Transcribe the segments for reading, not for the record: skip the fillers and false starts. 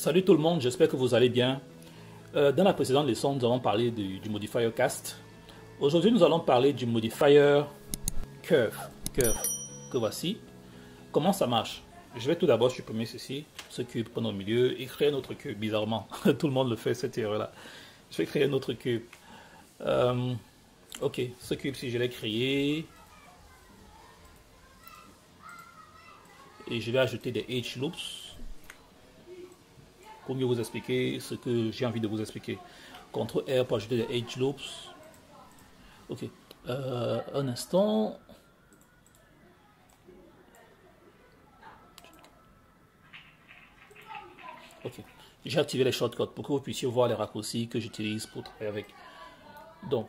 Salut tout le monde, j'espère que vous allez bien. Dans la précédente leçon, nous avons parlé du modifier cast. Aujourd'hui, nous allons parler du modifier curve, que voici. Comment ça marche? Je vais tout d'abord supprimer ceci, ce cube prendre au milieu et créer un autre cube, bizarrement. Tout le monde le fait, cette erreur-là. Je vais créer un autre cube. Ok, ce cube, si je l'ai créé, et je vais ajouter des edge loops pour mieux vous expliquer ce que j'ai envie de vous expliquer. CTRL R pour ajouter des edge loops. Ok, un instant. Ok, j'ai activé les shortcuts pour que vous puissiez voir les raccourcis que j'utilise pour travailler avec. Donc,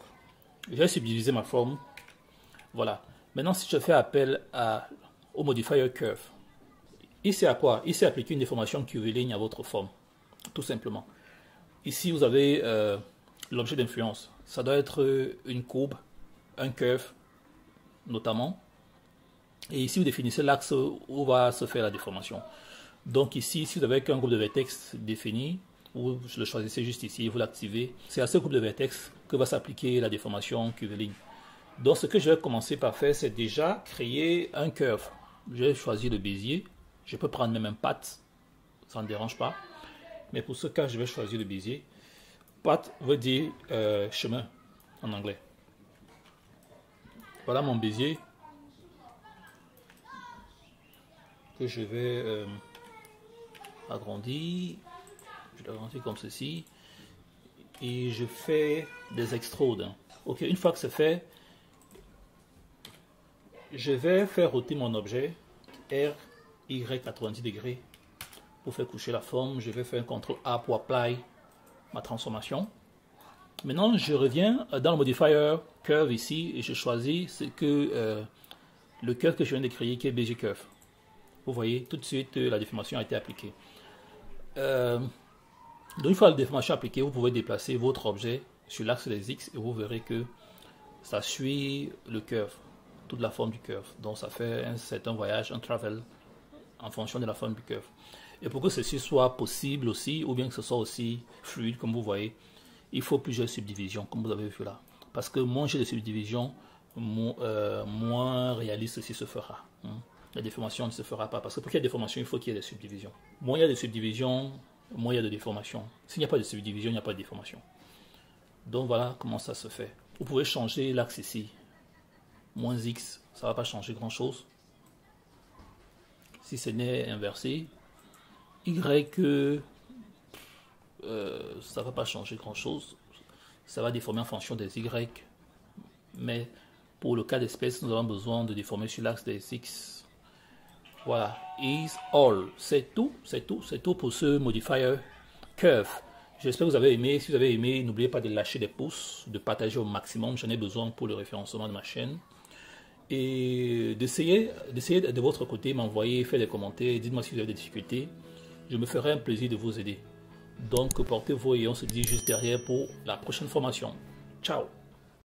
j'ai subdivisé ma forme. Voilà. Maintenant, si je fais appel au modifier curve, il sert à quoi? Il sert à appliquer une déformation curviligne à votre forme, tout simplement. Ici, vous avez l'objet d'influence. Ça doit être une courbe, un curve, notamment. Et ici, vous définissez l'axe où va se faire la déformation. Donc ici, si vous avez qu'un groupe de vertex défini, ou je le choisissez juste ici, vous l'activez, c'est à ce groupe de vertex que va s'appliquer la déformation curviligne. Donc ce que je vais commencer par faire, c'est déjà créer un curve. Je vais choisir le Bézier. Je peux prendre même un path, ça ne dérange pas. Mais pour ce cas, je vais choisir le Bézier. Path veut dire chemin en anglais. Voilà mon Bézier que je vais agrandir. Je l'agrandis comme ceci. Et je fais des extrudes. Ok, une fois que c'est fait, je vais faire roter mon objet R, Y 90 degrés pour faire coucher la forme. Je vais faire un CTRL A pour apply ma transformation. Maintenant, je reviens dans le modifier curve ici et je choisis ce que le curve que je viens de créer qui est BG curve. Vous voyez, tout de suite, la déformation a été appliquée. Donc, une fois la déformation appliquée, vous pouvez déplacer votre objet sur l'axe des X et vous verrez que ça suit le curve, toute la forme du curve. Donc, ça fait un certain voyage, un travel en fonction de la forme du curve. Et pour que ceci soit possible aussi, ou bien que ce soit aussi fluide, comme vous voyez, il faut plusieurs subdivisions, comme vous avez vu là. Parce que moins j'ai de subdivisions, moins réaliste ceci se fera. La déformation ne se fera pas. Parce que pour qu'il y ait des déformations, il faut qu'il y ait des subdivisions. Moins il y a de subdivisions, moins il y a de déformations. S'il n'y a pas de subdivision, il n'y a pas de déformation. Donc voilà comment ça se fait. Vous pouvez changer l'axe ici. Moins X, ça ne va pas changer grand chose. Si ce n'est inversé. Y, ça ne va pas changer grand chose. Ça va déformer en fonction des Y. Mais pour le cas d'espèce, nous avons besoin de déformer sur l'axe des X. Voilà, is all. C'est tout pour ce modifier curve. J'espère que vous avez aimé. Si vous avez aimé, n'oubliez pas de lâcher des pouces, de partager au maximum. J'en ai besoin pour le référencement de ma chaîne. Et d'essayer de votre côté, m'envoyer, faire des commentaires, dites-moi si vous avez des difficultés. Je me ferai un plaisir de vous aider. Donc, portez-vous et on se dit juste derrière pour la prochaine formation. Ciao!